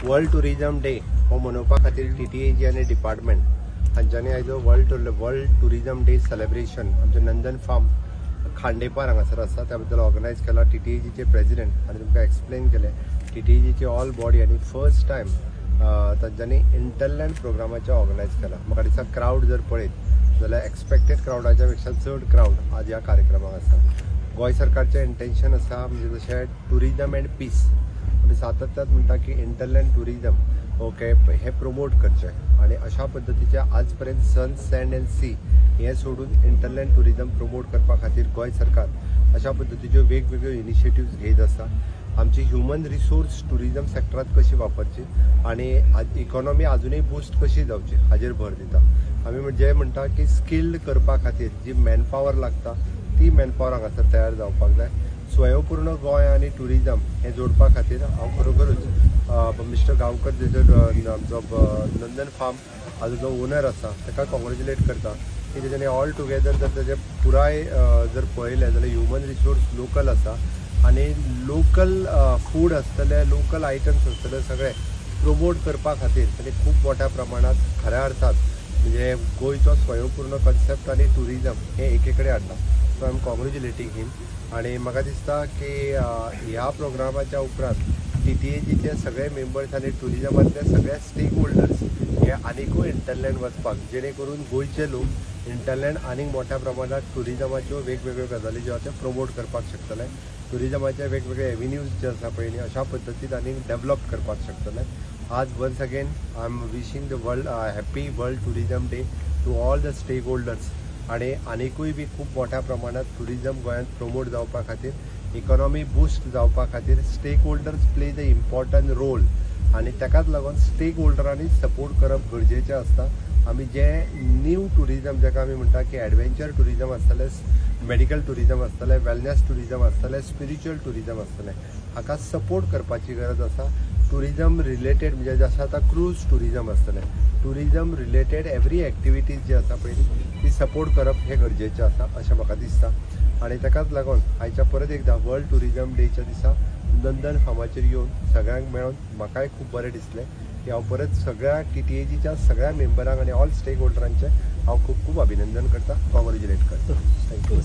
World tourism day हो मनोवपा खातीर TTAG आनी डिपार्टमेंट हांच्यांनी आयज वर्ल्ड टुरिजम डे सेलिब्रेशन आमचे नंदन फार्म खांडेपार हांगासर आसा त्या बद्दल ऑर्गनायज केला। TTAG चे प्रेसिडेंट आनी तुमकां एक्सप्लेन केले TTAG ची ऑल बॉडी आनी फर्स्ट टायम तांच्यांनी इंटरलँड प्रोग्रामाचे ऑर्गनायज केला। म्हाका दिसता क्राउड जर पळयत जाल्यार एक्सपेक्टेड क्राउडाच्या पेक्षा चड क्राउड आज ह्या कार्यक्रमाक आसा। गोंय सरकारचे इंटेंशन आसा म्हणजे जशें टुरिजम एंड पीस आमी सातत्यान म्हणटा की इंटरलँड टुरिजम ओके हे प्रमोट करचे आणि अशा पद्धतीचे आज पर्यंत सन सँड एंड सी हे सोडून इंटरलँड टुरिजम प्रमोट करपा खातीर गोंय सरकार अशा पद्धतीच्यो वेगवेगळ्यो इनिशिएटिव्स घेत आसा। आमची ह्युमन रिसोर्स टुरिजम सेक्टरात कशी वापरची आणि इकॉनॉमी अजूनही बूस्ट कशी जावची हाजेर भर दिता। आमी म्हणजे म्हणटा की स्किल्ड करपा खातीर जी मॅनपॉवर लागता ती मॅनपॉवर हांगासर तयार जावपाक जाय। स्वयंपूर्ण गोंय आणि टुरिजम हे जोडपा खातीर हांव खरोखरूच मिस्टर गांवकर आमचो नंदन फार्म हाजो जो ओनर आसा ताका कॉंग्रेच्युलेट करता की तेच्यानी ऑल टुगेदर जर तेजे पुराय जर पळयलें जाल्यार ह्युमन रिसोर्स लोकल आसा आणि लोकल फूड आसतले लोकल आयटम्स आसतले सगळे प्रमोट करपा खातीर ताणें खूब मोठ्या प्रमाणात खऱ्या अर्थात म्हणजे गोंयचो स्वयंपूर्ण कन्सेप्ट आणि टुरिजम हे एके कडेन हाडला। सो आय एम कॉंग्रेच्युलेटिंग हिम आणि म्हाका दिसता की ह्या प्रोग्रामाच्या उपरांत TTAGचे सगळे मेंबर्स आणि टुरिजमातले सगळे स्टेक होल्डर्स हे आनीकूय इंटरलँड वचपाक जेणे करून गोंयचे लोक इंटरलँड आनीक मोठ्या प्रमाणात टुरिजमाच्यो वेगवेगळ्यो गजाली ज्यो आसा प्रमोट करपाक शकतले। टुरिजमाचे वेगवेगळे एव्हेन्यूज जे आसा पळय न्ही अशा पद्दतीन आनीक डेव्हलप करपाक शकतले। आज once again I am wishing the world happy world tourism day to all the stakeholders आणि आनीकूय बी खूब मोठ्या प्रमाणात टुरिजम गोंयांत प्रमोट जावपा खातीर इकॉनॉमी बूस्ट जावपा खातीर stakeholders play the important role आणि ताकाच लागून स्टेक होल्डरांनी सपोर्ट करप गरजेचें आसता। आमी जे न्यू टुरिजम जाका आमी म्हणटा की एडवेंचर टुरिजम आसतले मेडिकल टुरिजम आसतले वेलनेस टुरिजम आसतले स्पिरिच्युअल टुरिजम आसतले हाका सपोर्ट करपाची गरज आसा। टुरिजम रिलेटेड म्हणजे जसं आता क्रूज टुरिजम आसतलें टुरिजम रिलेटेड एवरी एक्टिविटीज जी आसा पळय ती सपोर्ट करप हे गरजेचें आसा अशें म्हाका दिसता। आणि ताकाच लागून आयच्या परत एकदा वर्ल्ड टुरिजम डेच्या दिसा नंदन फार्माचेर येवन सगळ्यांक मेळून म्हाकाय खूब बरें दिसलें की हांव परत सगळ्या TTAGच्या सगळ्या मेंबरांक आनी ऑल स्टेक होल्डरांचे हांव खूब खूब अभिनंदन करता कॉंग्रेच्युलेट करता। थँक्यू।